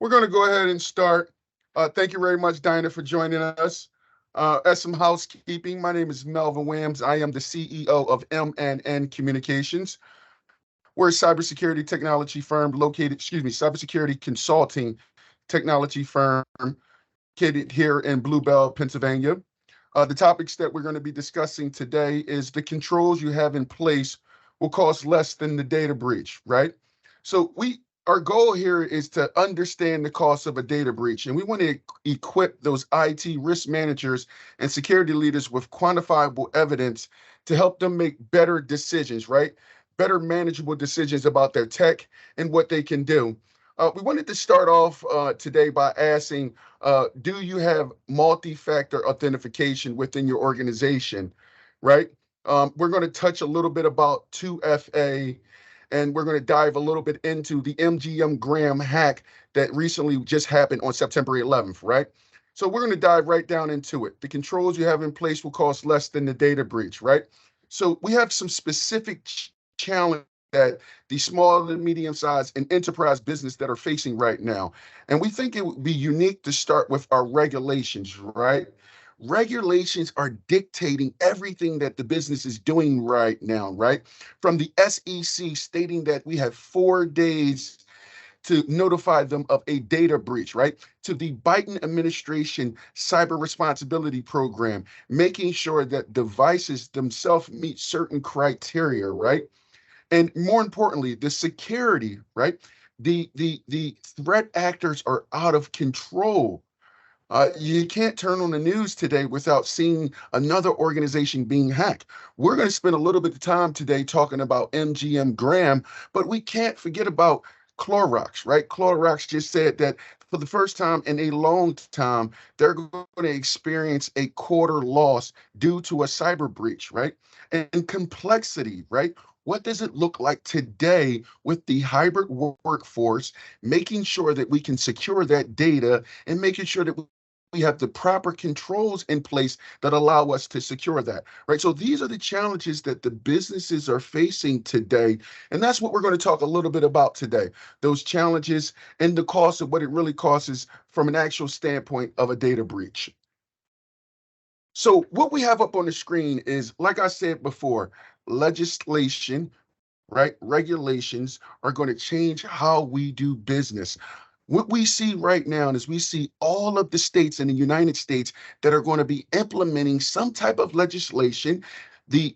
We're going to go ahead and start. Thank you very much, Dinah, for joining us. As some housekeeping, my name is Melvin Williams. I am the CEO of M&N Communications. We're a cybersecurity technology firm cybersecurity consulting technology firm located here in Blue Bell, Pennsylvania. The topics that we're going to be discussing today is the controls you have in place will cost less than the data breach, right? So our goal here is to understand the cost of a data breach, and we want to equip those IT risk managers and security leaders with quantifiable evidence to help them make better decisions, right? Better manageable decisions about their tech and what they can do. We wanted to start off today by asking, do you have multi-factor authentication within your organization, right? We're going to touch a little bit about 2FA, and we're going to dive a little bit into the MGM Graham hack that recently just happened on September 11th, right? So we're going to dive right down into it. The controls you have in place will cost less than the data breach, right? So we have some specific challenges that the small and medium-sized and enterprise business that are facing right now. And we think it would be unique to start with our regulations, right? Regulations are dictating everything that the business is doing right now, right? From the SEC stating that we have 4 days to notify them of a data breach, right? To the Biden administration cyber responsibility program, making sure that devices themselves meet certain criteria, right? And more importantly, the security, right? The threat actors are out of control. You can't turn on the news today without seeing another organization being hacked. We're going to spend a little bit of time today talking about MGM Graham, but we can't forget about Clorox, right? Clorox just said that for the first time in a long time, they're going to experience a quarter loss due to a cyber breach, right? And complexity, right? What does it look like today with the hybrid workforce, making sure that we can secure that data and making sure that we have the proper controls in place that allow us to secure that, right? So these are the challenges that the businesses are facing today. And that's what we're going to talk a little bit about today, those challenges and the cost of what it really costs from an actual standpoint of a data breach. So what we have up on the screen is, like I said before, legislation, right? Regulations are going to change how we do business. What we see right now is we see all of the states in the United States that are going to be implementing some type of legislation. The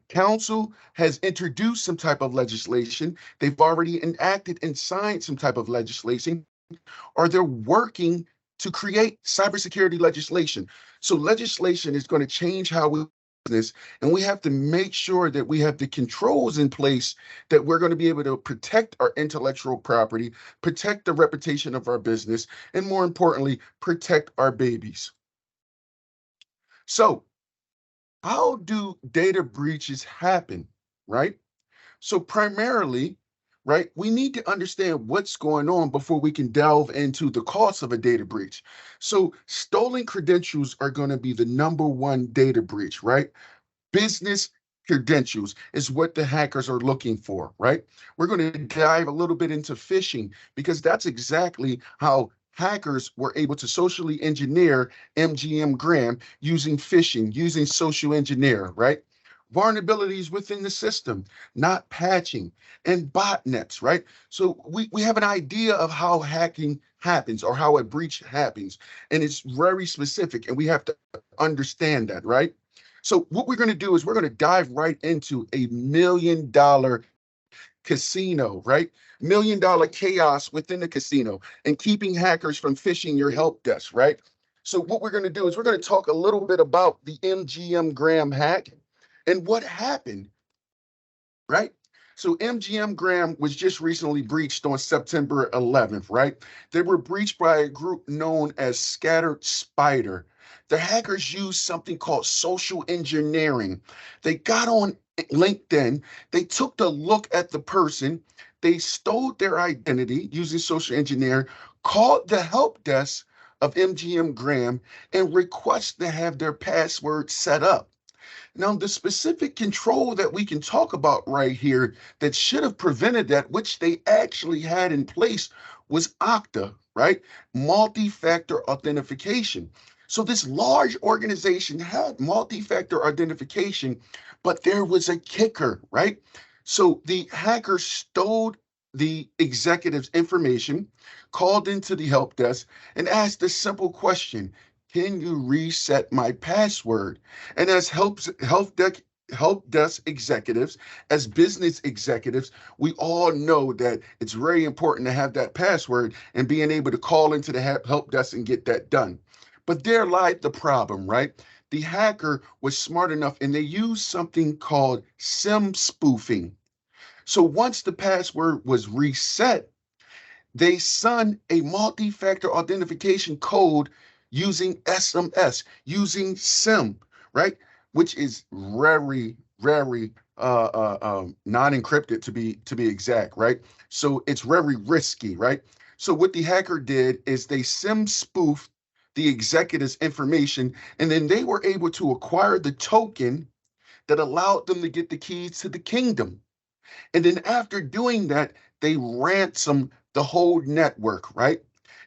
council has introduced some type of legislation. They've already enacted and signed some type of legislation, or they're working to create cybersecurity legislation. So legislation is going to change how we business, and we have to make sure that we have the controls in place that we're going to be able to protect our intellectual property, protect the reputation of our business, and more importantly, protect our babies. So how do data breaches happen, right? So primarily, right, we need to understand what's going on before we can delve into the cost of a data breach. So stolen credentials are going to be the number one data breach, right? Business credentials is what the hackers are looking for, right? We're going to dive a little bit into phishing because that's exactly how hackers were able to socially engineer MGM Graham using phishing, using social engineer, right? Vulnerabilities within the system, not patching, and botnets, right? So we have an idea of how hacking happens or how a breach happens, and it's very specific, and we have to understand that, right? So what we're going to do is we're going to dive right into $1 million casino, right? $1 million chaos within the casino and keeping hackers from phishing your help desk, right? So what we're going to do is we're going to talk a little bit about the MGM Graham hack and what happened, right? So MGM Graham was just recently breached on September 11th, right? They were breached by a group known as Scattered Spider. The hackers used something called social engineering. They got on LinkedIn, they took the look at the person, they stole their identity using social engineer, called the help desk of MGM Graham, and requested to have their password set up. Now, the specific control that we can talk about right here that should have prevented that, which they actually had in place, was Okta, right? Multi-factor authentication. So this large organization had multi-factor authentication, but there was a kicker, right? So the hacker stole the executive's information, called into the help desk, and asked a simple question: can you reset my password? And as help desk executives, as business executives, we all know that it's very important to have that password and being able to call into the help desk and get that done. But there lied the problem, right? The hacker was smart enough and they used something called SIM spoofing. So once the password was reset, they send a multi-factor authentication code using SMS, using SIM, right? Which is very non-encrypted to be exact, right? So it's very risky, right? So what the hacker did is they SIM spoofed the executive's information, and then they were able to acquire the token that allowed them to get the keys to the kingdom. And then after doing that, they ransom the whole network, right?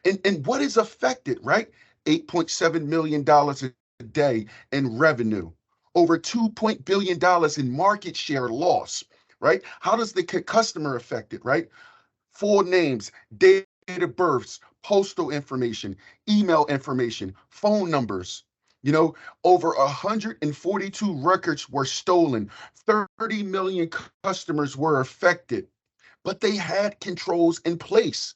And what is affected, right? $8.7 million a day in revenue, over $2 billion in market share loss, right? How does the customer affect it, right? Full names, date of births, postal information, email information, phone numbers. You know, over 142 records were stolen. 30 million customers were affected, but they had controls in place.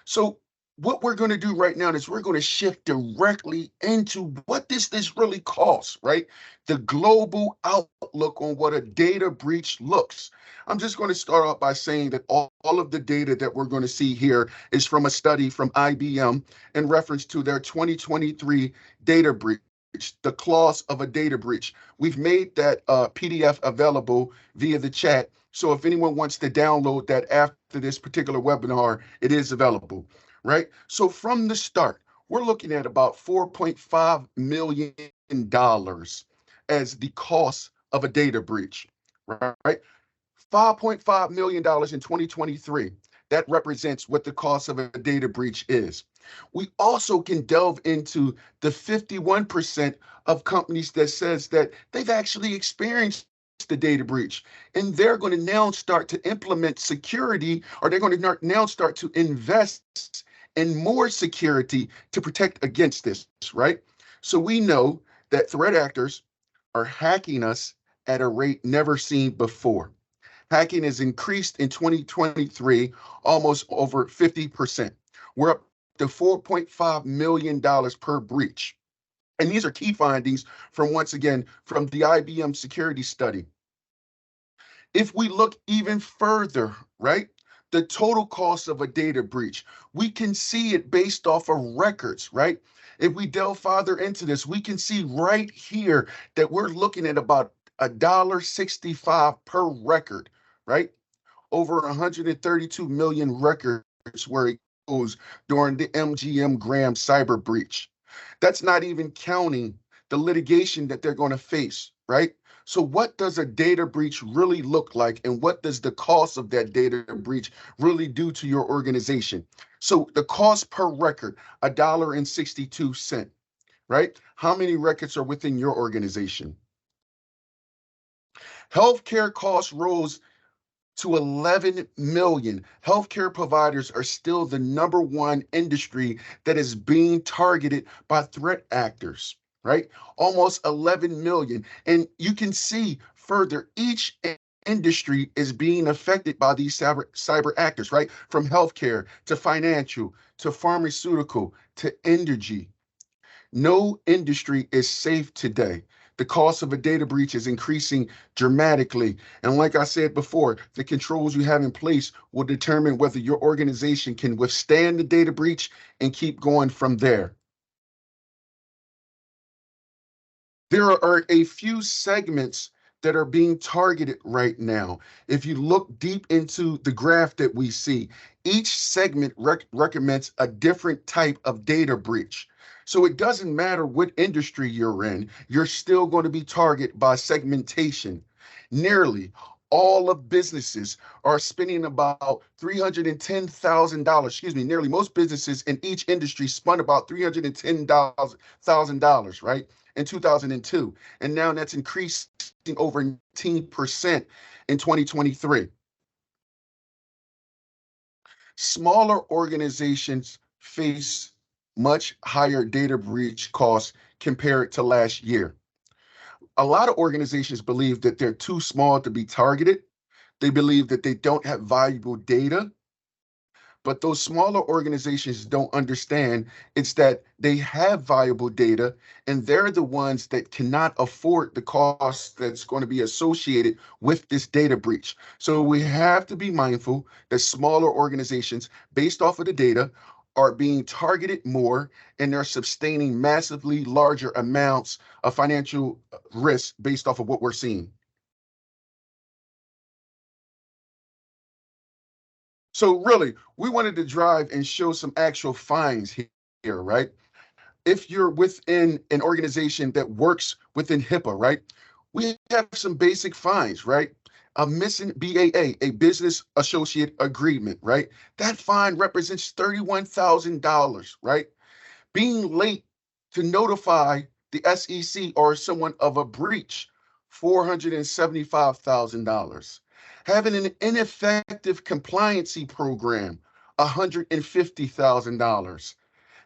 So what we're going to do right now is we're going to shift directly into what this really costs, right? The global outlook on what a data breach looks. I'm just going to start off by saying that all of the data that we're going to see here is from a study from IBM in reference to their 2023 data breach, the clause of a data breach. We've made that PDF available via the chat. So if anyone wants to download that after this particular webinar, it is available, right? So from the start, we're looking at about $4.5 million as the cost of a data breach, right? $5.5 million in 2023. That represents what the cost of a data breach is. We also can delve into the 51% of companies that says that they've actually experienced the data breach, and they're going to now start to implement security, or they're going to now start to invest in more security to protect against this, right? So we know that threat actors are hacking us at a rate never seen before. Hacking has increased in 2023 almost over 50%. We're up to $4.5 million per breach. And these are key findings from, once again, from the IBM security study. If we look even further, right, the total cost of a data breach, we can see it based off of records, right? If we delve farther into this, we can see right here that we're looking at about $1.65 per record, right? Over 132 million records were exposed during the MGM Graham cyber breach. That's not even counting the litigation that they're going to face, right? So what does a data breach really look like, and what does the cost of that data breach really do to your organization? So the cost per record, $1.62, right? How many records are within your organization? Healthcare costs rose to 11 million. Healthcare providers are still the number one industry that is being targeted by threat actors, right? Almost 11 million. And you can see further, each industry is being affected by these cyber actors, right? From healthcare to financial to pharmaceutical to energy. No industry is safe today. The cost of a data breach is increasing dramatically. And like I said before, the controls you have in place will determine whether your organization can withstand the data breach and keep going from there. There are a few segments that are being targeted right now. If you look deep into the graph that we see, each segment recommends a different type of data breach. So it doesn't matter what industry you're in, you're still going to be targeted by segmentation. Nearly all of businesses are spending about $310,000. Excuse me, nearly most businesses in each industry spent about $310,000, right, in 2002. And now that's increasing over 19% in 2023. Smaller organizations face much higher data breach costs compared to last year. A lot of organizations believe that they're too small to be targeted. They believe that they don't have valuable data, but those smaller organizations don't understand it's that they have valuable data and they're the ones that cannot afford the cost that's going to be associated with this data breach. So we have to be mindful that smaller organizations, based off of the data, are being targeted more and they're sustaining massively larger amounts of financial risk based off of what we're seeing. So really, we wanted to drive and show some actual fines here, right? If you're within an organization that works within HIPAA, right? We have some basic fines, right? A missing BAA, a business associate agreement, right? That fine represents $31,000, right? Being late to notify the SEC or someone of a breach, $475,000. Having an ineffective compliancy program, $150,000.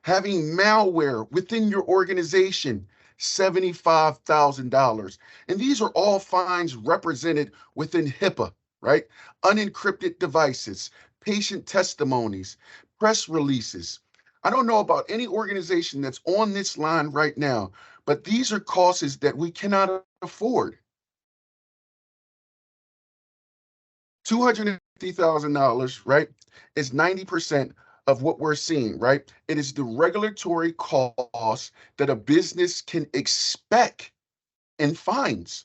Having malware within your organization, $75,000. And these are all fines represented within HIPAA, right? Unencrypted devices, patient testimonies, press releases. I don't know about any organization that's on this line right now, but these are costs that we cannot afford. $250,000, right, is 90% of what we're seeing, right? It is the regulatory cost that a business can expect in fines,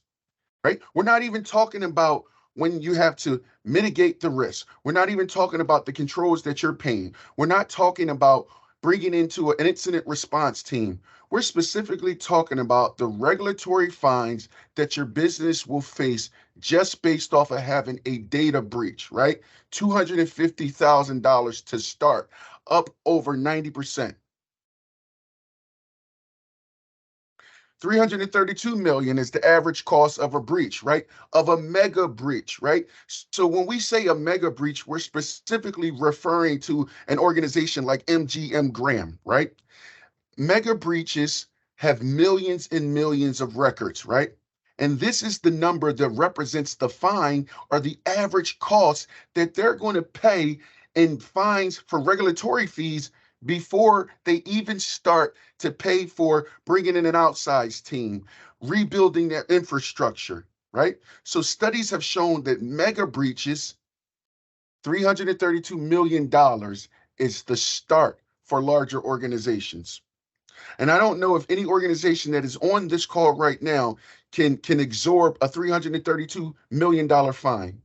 right? We're not even talking about when you have to mitigate the risk. We're not even talking about the controls that you're paying. We're not talking about bringing into an incident response team. We're specifically talking about the regulatory fines that your business will face just based off of having a data breach, right? $250,000 to start, up over 90%. 332 million is the average cost of a breach, right? Of a mega breach, right? So when we say a mega breach, we're specifically referring to an organization like MGM Graham, right? Mega breaches have millions and millions of records, right? And this is the number that represents the fine or the average cost that they're going to pay in fines for regulatory fees before they even start to pay for bringing in an outside team, rebuilding their infrastructure, right? So studies have shown that mega breaches, $332 million is the start for larger organizations. And I don't know if any organization that is on this call right now can absorb a $332 million fine.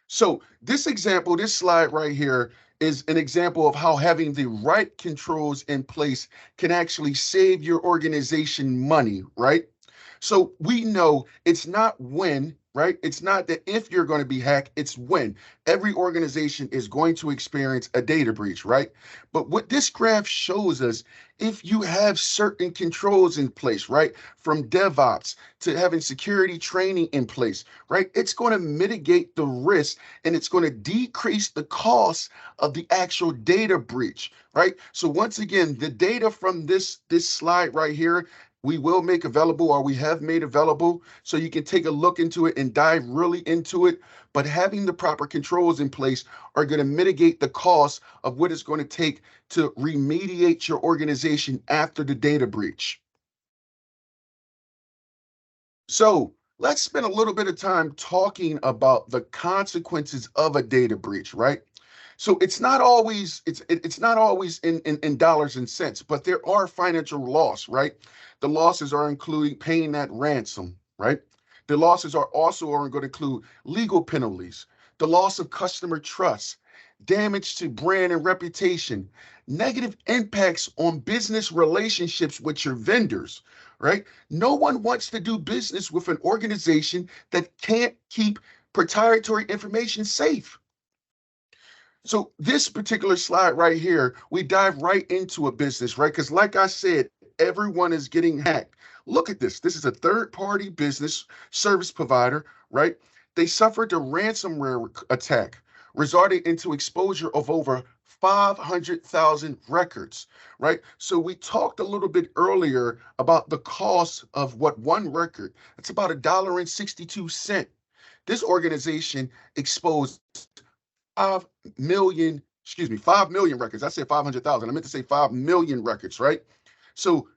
So this example, this slide right here is an example of how having the right controls in place can actually save your organization money, right? So we know it's not when, right? It's not that if you're going to be hacked, it's when. Every organization is going to experience a data breach, right? But what this graph shows us, if you have certain controls in place, right? From DevOps to having security training in place, right? It's going to mitigate the risk and it's going to decrease the cost of the actual data breach, right? So once again, the data from this slide right here, we will make available or we have made available so you can take a look into it and dive really into it. But having the proper controls in place are going to mitigate the cost of what it's going to take to remediate your organization after the data breach. So let's spend a little bit of time talking about the consequences of a data breach, right? So it's not always in dollars and cents, but there are financial loss, right? The losses are including paying that ransom, right? The losses are also going to include legal penalties, the loss of customer trust, damage to brand and reputation, negative impacts on business relationships with your vendors, right? No one wants to do business with an organization that can't keep proprietary information safe. So this particular slide right here, we dive right into a business, right? Because like I said, everyone is getting hacked. Look at this. This is a third-party business service provider, right? They suffered a ransomware attack, resulting into exposure of over 500,000 records, right? So we talked a little bit earlier about the cost of what one record. It's about $1.62. This organization exposed 5 million records. I said 500,000. I meant to say 5 million records, right? So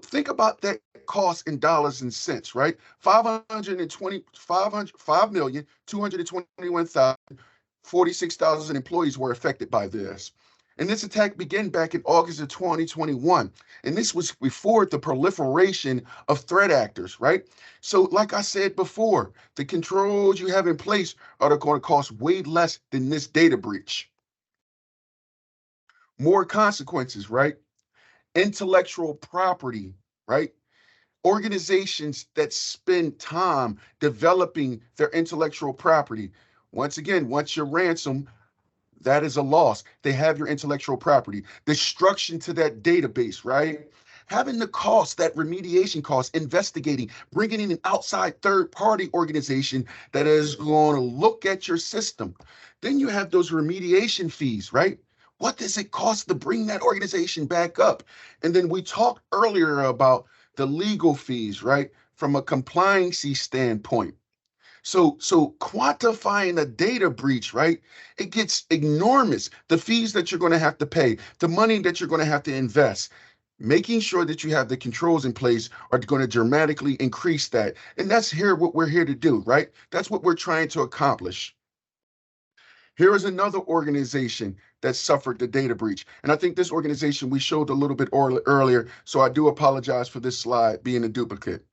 think about that cost in dollars and cents, right? 5,221,046 employees were affected by this. And this attack began back in August of 2021. And this was before the proliferation of threat actors, right? So, like I said before, the controls you have in place are going to cost way less than this data breach. More consequences, right? Intellectual property, right? Organizations that spend time developing their intellectual property. Once again, once you're ransom, that is a loss. They have your intellectual property. Destruction to that database, right? Having the cost, that remediation cost, investigating, bringing in an outside third-party organization that is going to look at your system. Then you have those remediation fees, right? What does it cost to bring that organization back up? And then we talked earlier about the legal fees, right? From a compliancy standpoint. So quantifying a data breach, right? It gets enormous. The fees that you're going to have to pay, the money that you're going to have to invest, making sure that you have the controls in place are going to dramatically increase that. And that's what we're here to do, right? That's what we're trying to accomplish. Here is another organization that suffered the data breach. And I think this organization we showed a little bit earlier, so I do apologize for this slide being a duplicate.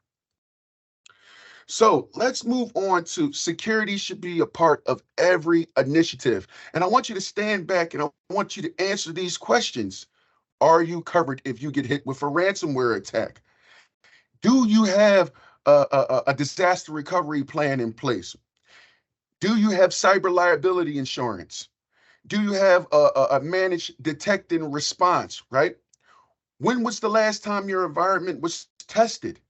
So let's move on to security should be a part of every initiative. And I want you to stand back and I want you to answer these questions. Are you covered if you get hit with a ransomware attack? Do you have a disaster recovery plan in place? Do you have cyber liability insurance? Do you have a managed detect and response, right? When was the last time your environment was tested?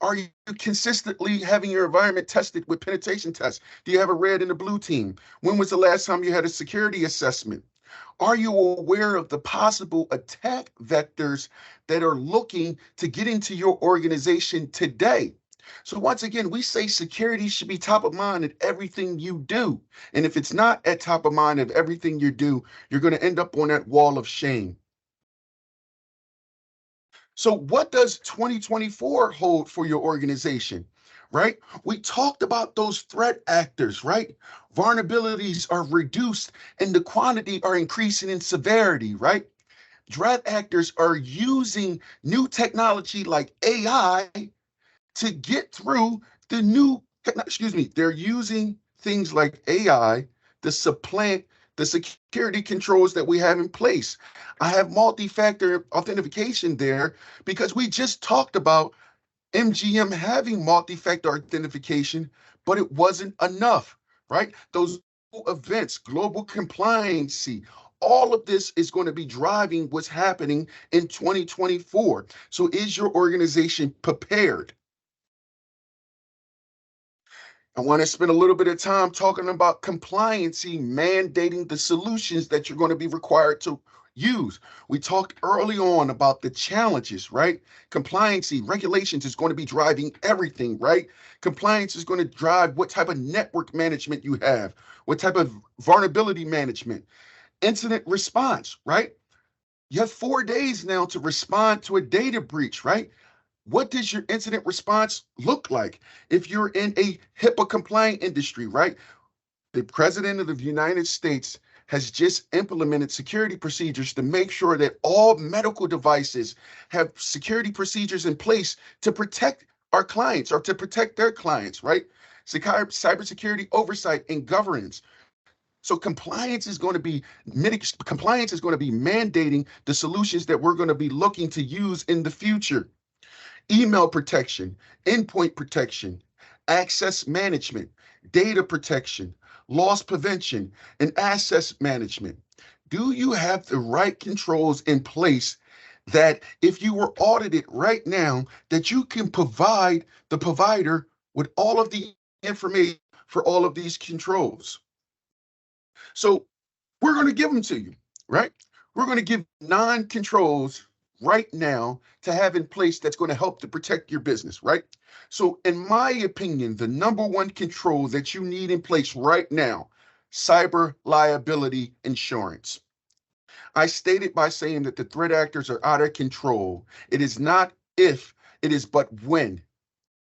Are you consistently having your environment tested with penetration tests? Do you have a red and a blue team? When was the last time you had a security assessment? Are you aware of the possible attack vectors that are looking to get into your organization today? So once again, we say security should be top of mind at everything you do. And if it's not at top of mind of everything you do, you're going to end up on that wall of shame. So what does 2024 hold for your organization, right? We talked about those threat actors, right? Vulnerabilities are reduced and the quantity are increasing in severity, right? Threat actors are using new technology like AI to get through the new, they're using things like AI to supplant the security controls that we have in place. I have multi-factor authentication there because we just talked about MGM having multi-factor authentication, but it wasn't enough, right? Those events, global compliancy, all of this is going to be driving what's happening in 2024. So is your organization prepared? I want to spend a little bit of time talking about compliancy, mandating the solutions that you're going to be required to use. We talked early on about the challenges, right? Compliancy, regulations is going to be driving everything, right? Compliance is going to drive what type of network management you have, what type of vulnerability management, incident response, right? You have 4 days now to respond to a data breach, right? What does your incident response look like? If you're in a HIPAA compliant industry, right? The president of the United States has just implemented security procedures to make sure that all medical devices have security procedures in place to protect our clients or to protect their clients, right? Cybersecurity oversight and governance. So compliance is going to be compliance is going to be mandating the solutions that we're going to be looking to use in the future. Email protection, endpoint protection, access management, data protection, loss prevention, and asset management. Do you have the right controls in place that if you were audited right now, that you can provide the provider with all of the information for all of these controls? So we're going to give them to you, right? We're going to give 9 controls right now to have in place that's going to help to protect your business, right? So, in my opinion, the number one control that you need in place right now, cyber liability insurance. I stated by saying that the threat actors are out of control. It is not if, it is but when.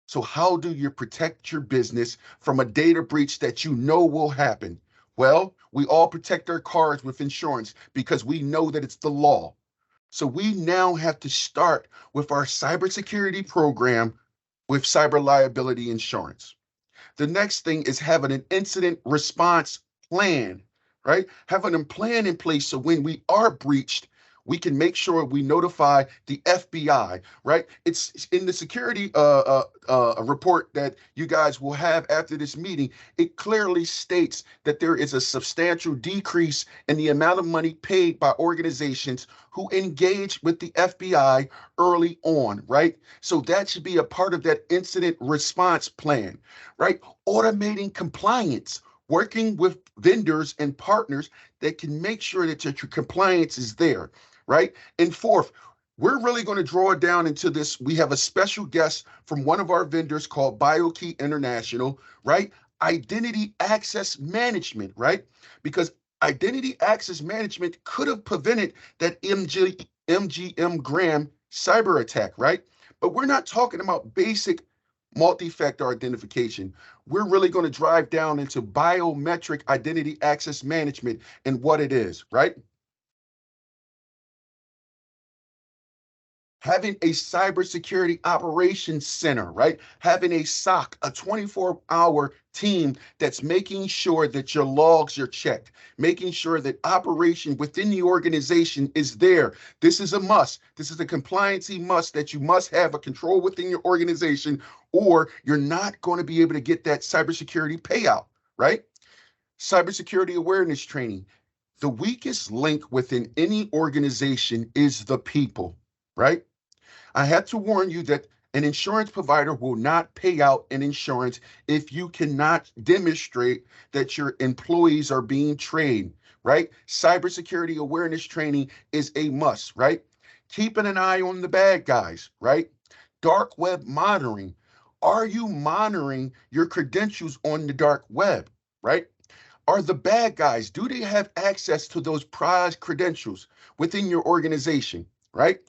So, how do you protect your business from a data breach that you know will happen? Well, we all protect our cars with insurance because we know that it's the law. So, we now have to start with our cybersecurity program with cyber liability insurance. The next thing is having an incident response plan, right? Having a plan in place so when we are breached, we can make sure we notify the FBI, right? It's in the security report that you guys will have after this meeting. It clearly states that there is a substantial decrease in the amount of money paid by organizations who engage with the FBI early on, right? So that should be a part of that incident response plan, right? Automating compliance, working with vendors and partners that can make sure that your compliance is there, right? And fourth, we're really going to draw down into this. We have a special guest from one of our vendors called BioKey International, right? Identity access management, right? Because identity access management could have prevented that MGM Graham cyber attack, right? But we're not talking about basic multi-factor identification. We're really going to drive down into biometric identity access management and what it is, right? Having a cybersecurity operations center, right? Having a SOC, a 24-hour team that's making sure that your logs are checked, making sure that operation within the organization is there. This is a must. This is a compliancy must that you must have a control within your organization, or you're not going to be able to get that cybersecurity payout, right? Cybersecurity awareness training. The weakest link within any organization is the people, right? I had to warn you that an insurance provider will not pay out an insurance if you cannot demonstrate that your employees are being trained, right? Cybersecurity awareness training is a must, right? Keeping an eye on the bad guys, right? Dark web monitoring. Are you monitoring your credentials on the dark web, right? Are the bad guys, do they have access to those prized credentials within your organization, right?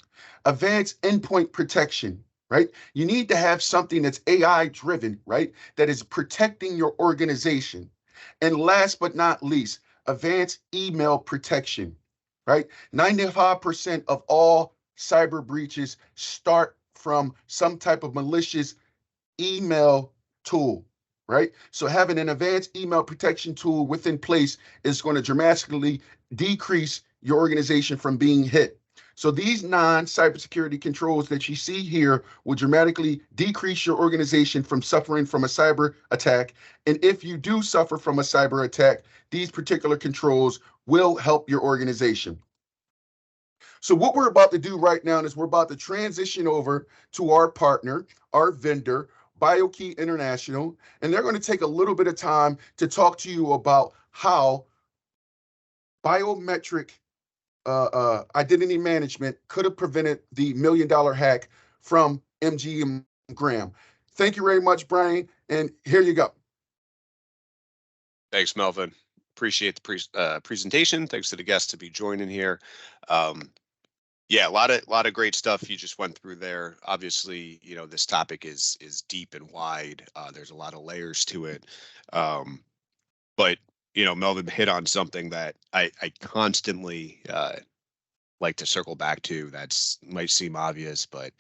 Advanced endpoint protection, right? You need to have something that's AI driven, right? That is protecting your organization. And last but not least, advanced email protection, right? 95% of all cyber breaches start from some type of malicious email tool, right? So having an advanced email protection tool within place is going to dramatically decrease your organization from being hit. So these non-cybersecurity controls that you see here will dramatically decrease your organization from suffering from a cyber attack. And if you do suffer from a cyber attack, these particular controls will help your organization. So what we're about to do right now is we're about to transition over to our partner, our vendor, BioKey International, and they're going to take a little bit of time to talk to you about how biometric identity management could have prevented the $1 million hack from MGM Graham. Thank you very much, Brian, and here you go. Thanks, Melvin. Appreciate the presentation. Thanks to the guests to be joining here. Yeah, a lot of great stuff you just went through there. Obviously, you know, this topic is deep and wide. There's a lot of layers to it. But you know, Melvin hit on something that I constantly like to circle back to. That's might seem obvious, but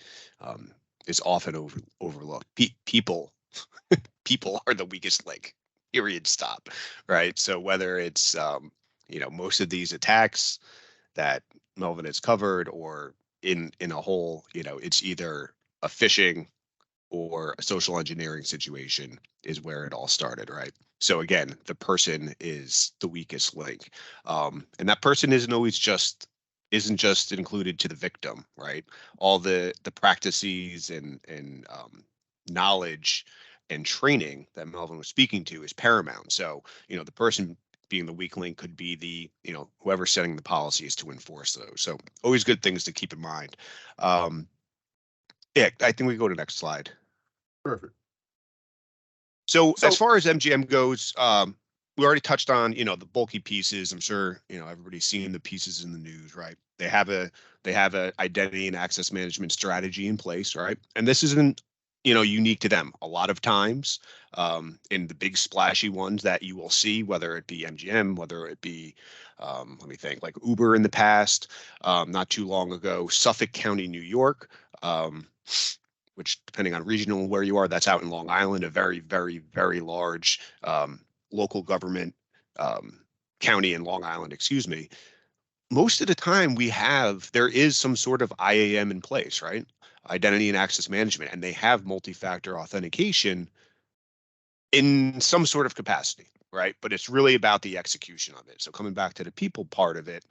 is often overlooked. People are the weakest link. period stop, right? So whether it's, most of these attacks that Melvin has covered, or in a whole, it's either a phishing or a social engineering situation is where it all started, right? So again, the person is the weakest link, and that person isn't just included to the victim, right? All the practices and knowledge and training that Melvin was speaking to is paramount. So the person being the weak link could be whoever's setting the policies to enforce those. So always good things to keep in mind. Yeah, I think we go to the next slide. Perfect. So as So far as MGM goes, we already touched on, the bulky pieces. I'm sure, everybody's seen the pieces in the news, right? They have a identity and access management strategy in place, right? And this isn't, unique to them. A lot of times, in the big splashy ones that you will see, whether it be MGM, whether it be, let me think, like Uber in the past, not too long ago, Suffolk County, New York, which depending on regional where you are, that's out in Long Island, a very, very, very large local government county in Long Island, excuse me. Most of the time there is some sort of IAM in place, right? Identity and access management, and they have multi-factor authentication in some sort of capacity, right? But it's really about the execution of it. So coming back to the people part of it,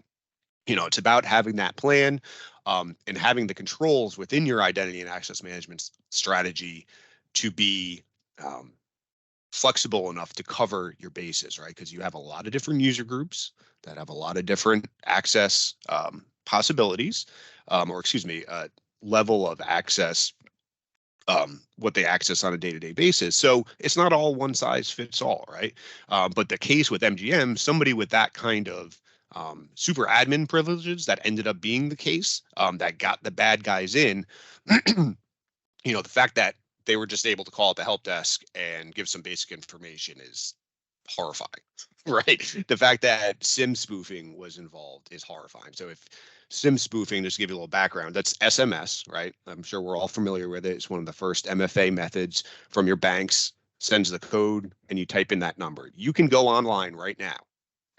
it's about having that plan, and having the controls within your identity and access management strategy to be flexible enough to cover your bases, right? Because you have a lot of different user groups that have a lot of different access possibilities, or excuse me, level of access, what they access on a day-to-day basis. So it's not all one size fits all, right? But the case with MGM, somebody with that kind of super admin privileges that ended up being the case, that got the bad guys in, the fact that they were just able to call up the help desk and give some basic information is horrifying, right? The fact that SIM spoofing was involved is horrifying. So if SIM spoofing, just to give you a little background, that's SMS, right? I'm sure we're all familiar with it. It's one of the first MFA methods from your banks, sends the code, and you type in that number. You can go online right now,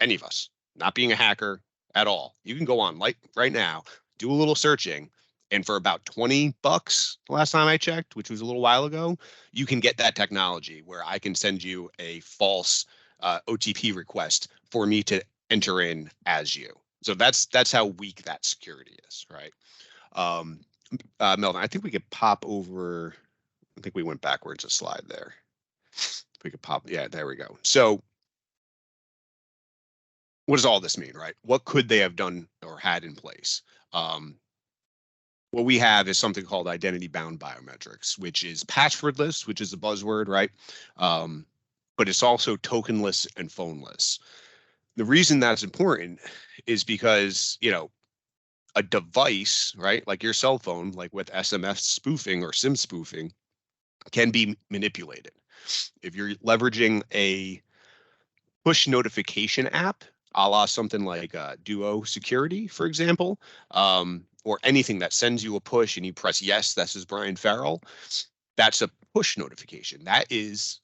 any of us, not being a hacker at all. You can go on right now, do a little searching, and for about $20 the last time I checked, which was a little while ago, you can get that technology where I can send you a false OTP request for me to enter in as you. So that's how weak that security is, right? Melvin, I think we could pop over. I think we went backwards a slide there. We could pop. Yeah, there we go. So what does all this mean, right? What could they have done or had in place? What we have is something called identity-bound biometrics, which is passwordless, which is a buzzword, right? But it's also tokenless and phoneless. The reason that's important is because, a device, right, like your cell phone, like with SMS spoofing or SIM spoofing, can be manipulated. If you're leveraging a push notification app, a la something like Duo Security, for example, or anything that sends you a push and you press yes, this is Brian Farrell, that's a push notification. That is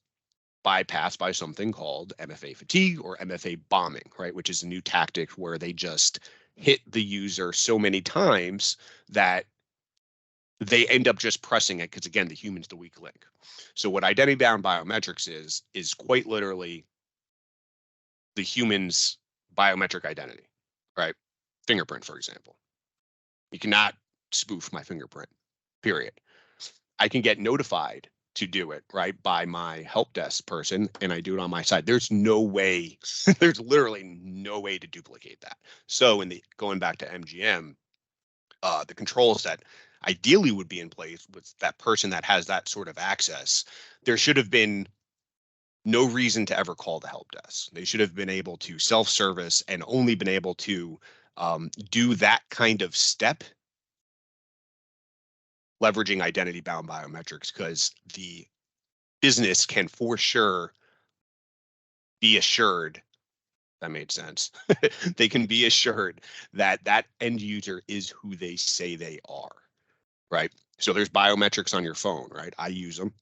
bypassed by something called MFA fatigue or MFA bombing, right? Which is a new tactic where they just hit the user so many times that they end up just pressing it because, again, the human's the weak link. So what identity-bound biometrics is quite literally the human's biometric identity, right? Fingerprint, for example. You cannot spoof my fingerprint, period. I can get notified to do it, right, by my help desk person, and I do it on my side. There's no way, there's literally no way to duplicate that. So going back to MGM, the controls that ideally would be in place with that person that has that sort of access, there should have been no reason to ever call the help desk. They should have been able to self-service and only been able to do that kind of step leveraging identity-bound biometrics, because the business can for sure be assured, that made sense. They can be assured that that end user is who they say they are, right? So there's biometrics on your phone, right? I use them.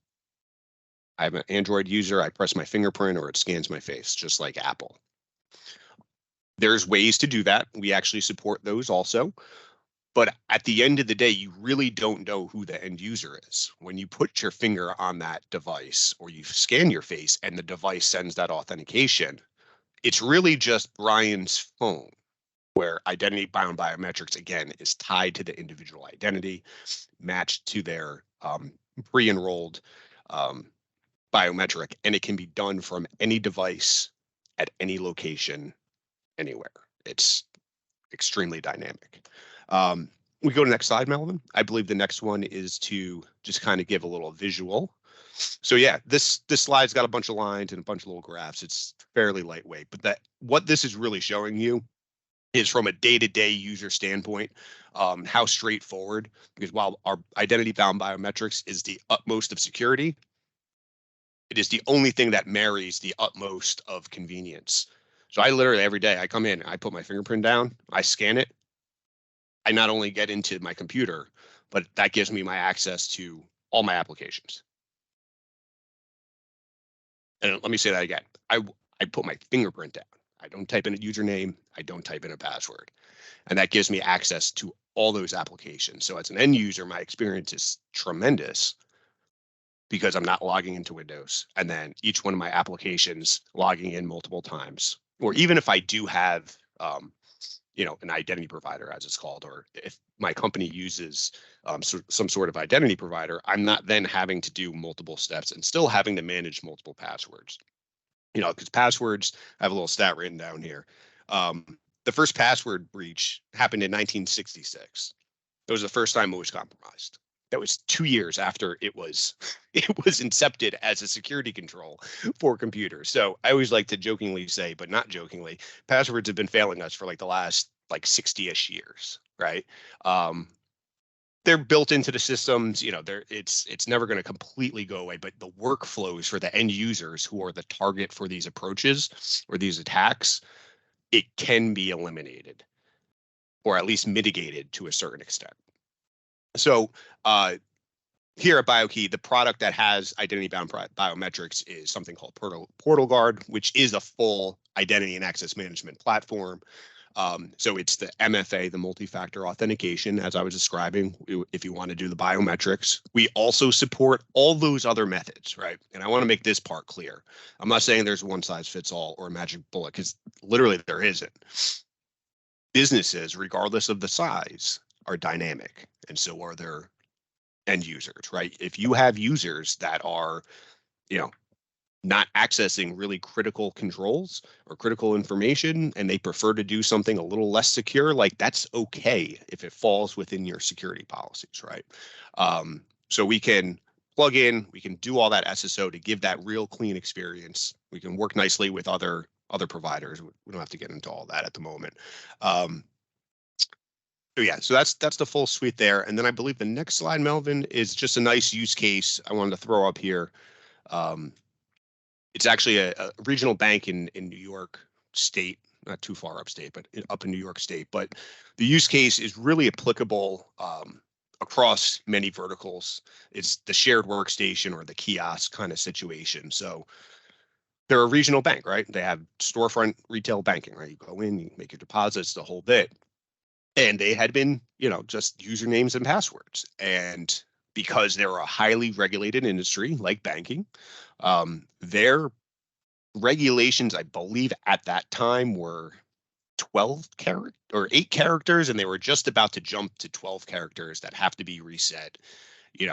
I'm an Android user. I press my fingerprint or it scans my face, just like Apple. There's ways to do that. We actually support those also. But at the end of the day, you really don't know who the end user is. When you put your finger on that device or you scan your face and the device sends that authentication, it's really just Brian's phone, where identity bound biometrics, again, is tied to the individual identity, matched to their pre-enrolled biometric, and it can be done from any device at any location anywhere. It's extremely dynamic. We go to the next slide, Melvin. I believe the next one is to just kind of give a little visual. So yeah, this slide's got a bunch of lines and a bunch of little graphs. It's fairly lightweight, but what this is really showing you is from a day-to-day user standpoint, how straightforward, because while our identity-bound biometrics is the utmost of security, it is the only thing that marries the utmost of convenience. So I literally every day I come in, I put my fingerprint down, I scan it. I not only get into my computer, but that gives me my access to all my applications. And let me say that again. I put my fingerprint down. I don't type in a username. I don't type in a password. And that gives me access to all those applications. So as an end user, my experience is tremendous because I'm not logging into Windows and then each one of my applications logging in multiple times. Or even if I do have, an identity provider, as it's called, or if my company uses some sort of identity provider, I'm not then having to do multiple steps and still having to manage multiple passwords. Because passwords, I have a little stat written down here. The first password breach happened in 1966. It was the first time it was compromised. That was 2 years after it was incepted as a security control for computers. So I always like to jokingly say, but not jokingly, passwords have been failing us for like the last 60-ish years, right? They're built into the systems, it's never going to completely go away, but the workflows for the end users who are the target for these approaches or these attacks, it can be eliminated or at least mitigated to a certain extent. So here at BioKey, the product that has identity-bound biometrics is something called PortalGuard, which is a full identity and access management platform. So it's the MFA, the multi-factor authentication, as I was describing, if you want to do the biometrics. We also support all those other methods, right? And I want to make this part clear. I'm not saying there's one size fits all or a magic bullet, because literally there isn't. Businesses, regardless of the size, are dynamic, and so are their end users, right? If you have users that are, not accessing really critical controls or critical information, and they prefer to do something a little less secure, like that's okay if it falls within your security policies, right? So we can plug in, we can do all that SSO to give that real clean experience. We can work nicely with other providers. We don't have to get into all that at the moment. So yeah, so that's the full suite there. And then I believe the next slide, Melvin, is just a nice use case I wanted to throw up here. It's actually a regional bank in New York State, not too far upstate, but up in New York State. But the use case is really applicable across many verticals. It's the shared workstation or the kiosk kind of situation. So they're a regional bank, right? They have storefront retail banking, right? You go in, you make your deposits, the whole bit. And they had been, just usernames and passwords. And because they're a highly regulated industry like banking, their regulations, I believe at that time, were 8 characters, and they were just about to jump to 12 characters that have to be reset, it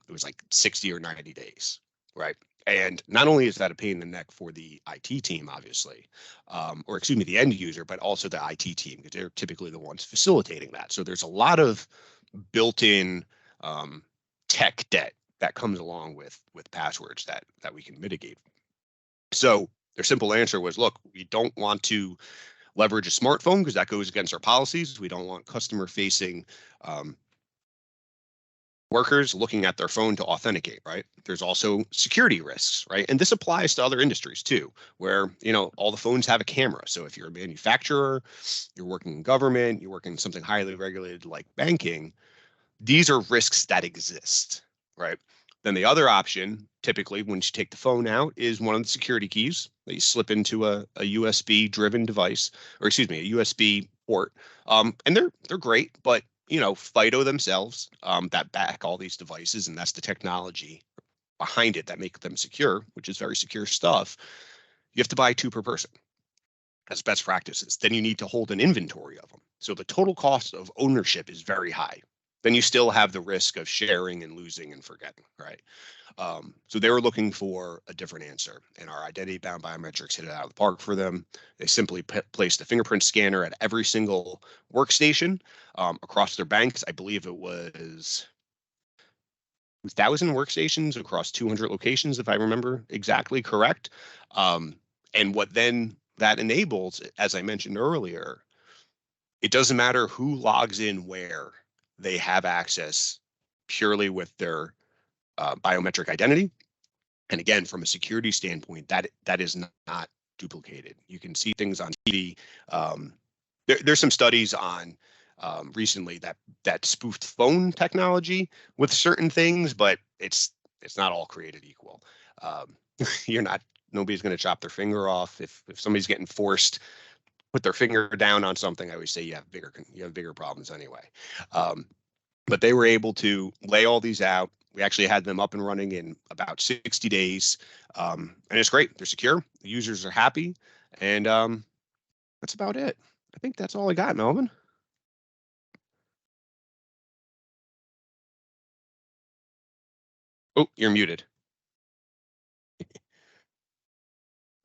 was like 60 or 90 days, right? And not only is that a pain in the neck for the IT team, obviously, or excuse me, the end user, but also the IT team, because they're typically the ones facilitating that. So there's a lot of built-in tech debt that comes along with passwords that we can mitigate. So their simple answer was, look, we don't want to leverage a smartphone because that goes against our policies. We don't want customer-facing workers looking at their phone to authenticate, right? There's also security risks, right? And this applies to other industries too, where, all the phones have a camera. So if you're a manufacturer, you're working in government, you're working in something highly regulated like banking, these are risks that exist, right? Then the other option, typically when you take the phone out, is one of the security keys that you slip into a USB driven device, or excuse me, a USB port. And they're great, but FIDO themselves, that back all these devices, and that's the technology behind it that make them secure, which is very secure stuff. You have to buy 2 per person as best practices. Then you need to hold an inventory of them. So the total cost of ownership is very high. Then you still have the risk of sharing and losing and forgetting, right? So they were looking for a different answer, and our identity-bound biometrics hit it out of the park for them. They simply placed a fingerprint scanner at every single workstation across their banks. I believe it was 1,000 workstations across 200 locations, if I remember exactly correct. And what then that enables, as I mentioned earlier, it doesn't matter who logs in where. They have access purely with their biometric identity. And again, from a security standpoint, that is not duplicated. You can see things on TV. There's some studies on recently that spoofed phone technology with certain things, but it's not all created equal. Nobody's going to chop their finger off if somebody's getting forced put their finger down on something. I always say you have bigger problems anyway. But they were able to lay all these out. We actually had them up and running in about 60 days. And it's great. They're secure. The users are happy. And that's about it. I think that's all I got, Melvin. Oh, you're muted.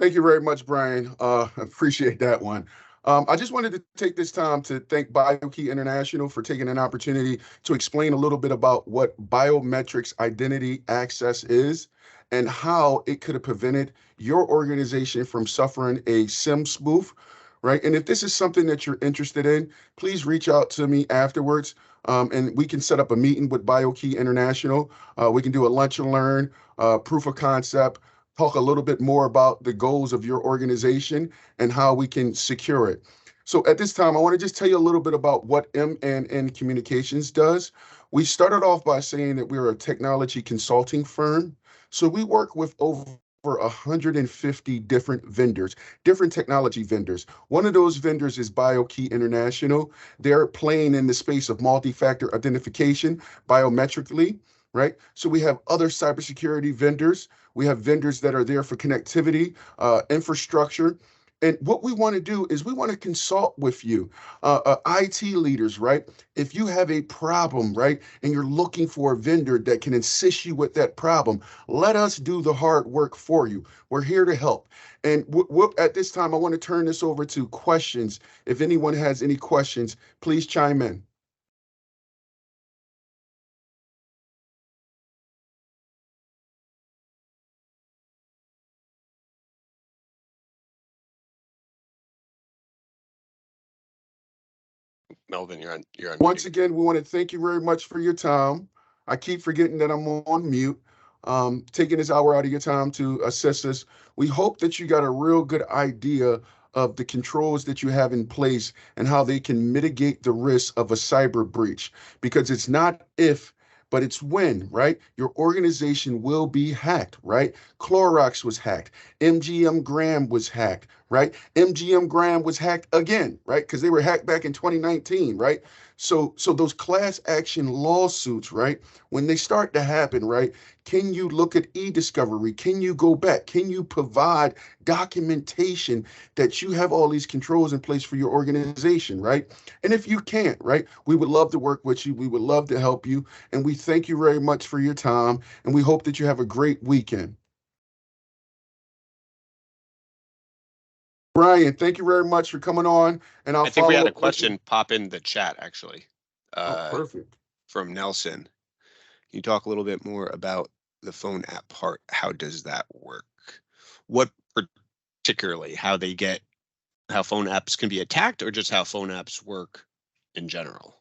Thank you very much, Brian. Appreciate that one. I just wanted to take this time to thank BioKey International for taking an opportunity to explain a little bit about what biometrics identity access is and how it could have prevented your organization from suffering a SIM spoof, right? And if this is something that you're interested in, please reach out to me afterwards, and we can set up a meeting with BioKey International. We can do a lunch and learn, proof of concept, talk a little bit more about the goals of your organization and how we can secure it. So at this time, I want to just tell you a little bit about what MNN Communications does. We started off by saying that we're a technology consulting firm. So we work with over 150 different vendors, different technology vendors. One of those vendors is BioKey International. They're playing in the space of multi-factor identification biometrically, right? So we have other cybersecurity vendors. We have vendors that are there for connectivity, infrastructure. And what we want to do is we want to consult with you, IT leaders, right? If you have a problem, right, and you're looking for a vendor that can assist you with that problem, let us do the hard work for you. We're here to help. And at this time, I want to turn this over to questions. If anyone has any questions, please chime in. Melvin, you're on Once mute. again, we want to thank you very much for your time. I keep forgetting that I'm on mute. Taking this hour out of your time to assist us. We hope that you got a real good idea of the controls that you have in place and how they can mitigate the risk of a cyber breach. Because it's not if, but it's when, right? Your organization will be hacked, right? Clorox was hacked. MGM Graham was hacked, right? MGM Graham was hacked again, right? Because they were hacked back in 2019, right? So those class action lawsuits, right? When they start to happen, right? Can you look at e-discovery? Can you go back? Can you provide documentation that you have all these controls in place for your organization, right? And if you can't, right, we would love to work with you. We would love to help you. And we thank you very much for your time. And we hope that you have a great weekend. Brian, thank you very much for coming on. And I'll I think we had follow a up with you. question pop in the chat actually, Oh, perfect. from Nelson. Can you talk a little bit more about the phone app part? How does that work? What particularly, how phone apps can be attacked, or just how phone apps work in general?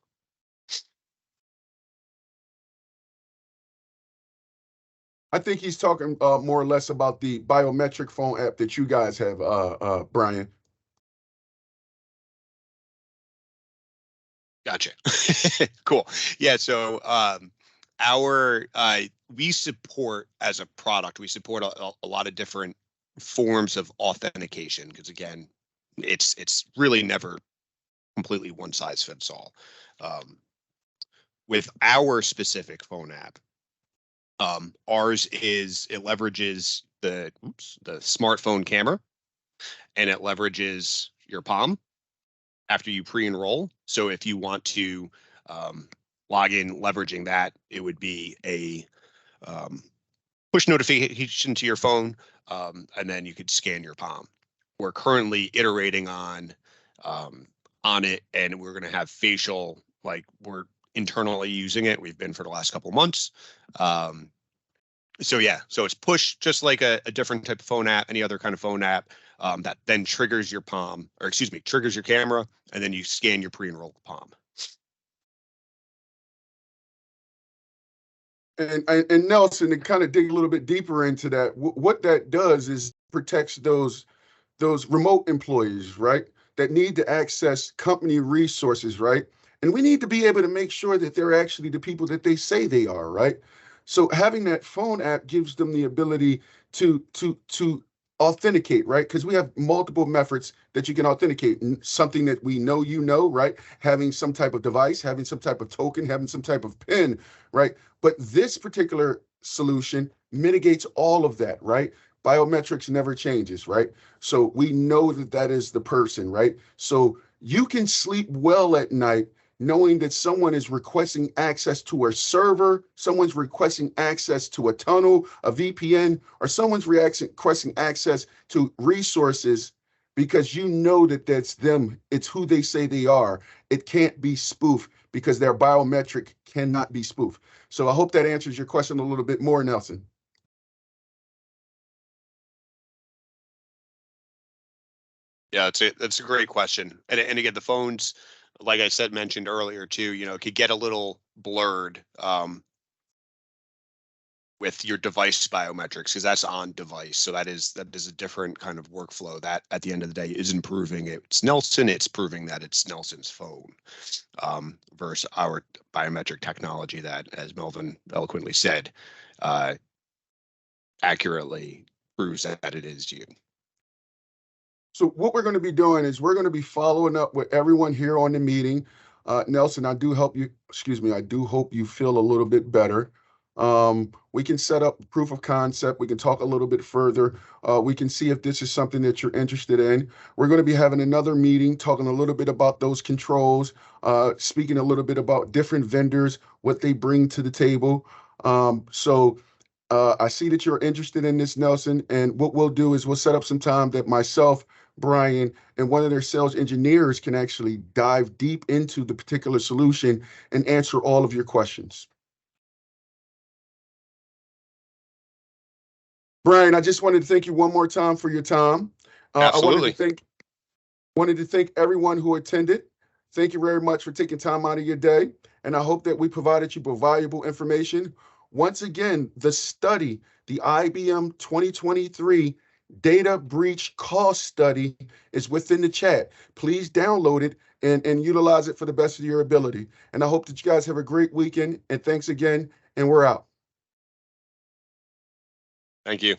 I think he's talking more or less about the biometric phone app that you guys have, Brian. Gotcha. Cool. Yeah. So our we support as a product, we support a lot of different forms of authentication because again, it's really never completely one size fits all. With our specific phone app, ours is it leverages the smartphone camera and it leverages your palm after you pre-enroll. So if you want to log in leveraging that, it would be a push notification to your phone, and then you could scan your palm. We're currently iterating on it, and we're going to have facial, like we're internally using it. We've been for the last couple of months. So yeah, so it's push just like a different type of phone app, any other kind of phone app that then triggers your palm, or excuse me, triggers your camera, and then you scan your pre-enrolled palm. And Nelson, to kind of dig a little bit deeper into that, what that does is protects those remote employees, right? That need to access company resources, right? And we need to be able to make sure that they're actually the people that they say they are, right? So having that phone app gives them the ability to authenticate, right? Because we have multiple methods that you can authenticate. Something that we know, right? Having some type of device, having some type of token, having some type of PIN, right? But this particular solution mitigates all of that, right? Biometrics never changes, right? So we know that that is the person, right? So you can sleep well at night knowing that someone is requesting access to a server, someone's requesting access to a tunnel, a VPN, or someone's requesting access to resources because you know that that's them. It's who they say they are. It can't be spoofed because their biometric cannot be spoofed. So I hope that answers your question a little bit more, Nelson. Yeah, that's a great question. And again, the phones, like I said, mentioned earlier too, could get a little blurred with your device biometrics because that's on device. So that is a different kind of workflow that at the end of the day isn't proving it's Nelson, it's proving that it's Nelson's phone versus our biometric technology that, as Melvin eloquently said, accurately proves that it is you. So what we're going to be doing is we're going to be following up with everyone here on the meeting. Nelson, I do hope you feel a little bit better. We can set up proof of concept. We can talk a little bit further. We can see if this is something that you're interested in. We're going to be having another meeting, talking a little bit about those controls, speaking a little bit about different vendors, what they bring to the table. I see that you're interested in this, Nelson, and what we'll do is we'll set up some time that myself, Brian, and one of their sales engineers can actually dive deep into the particular solution and answer all of your questions. Brian, I just wanted to thank you one more time for your time. Absolutely. I wanted to thank everyone who attended. Thank you very much for taking time out of your day, and I hope that we provided you with valuable information. Once again, the study, the IBM 2023 Data Breach Cost Study is within the chat. Please download it and utilize it for the best of your ability. And I hope that you guys have a great weekend, and thanks again, and we're out. Thank you.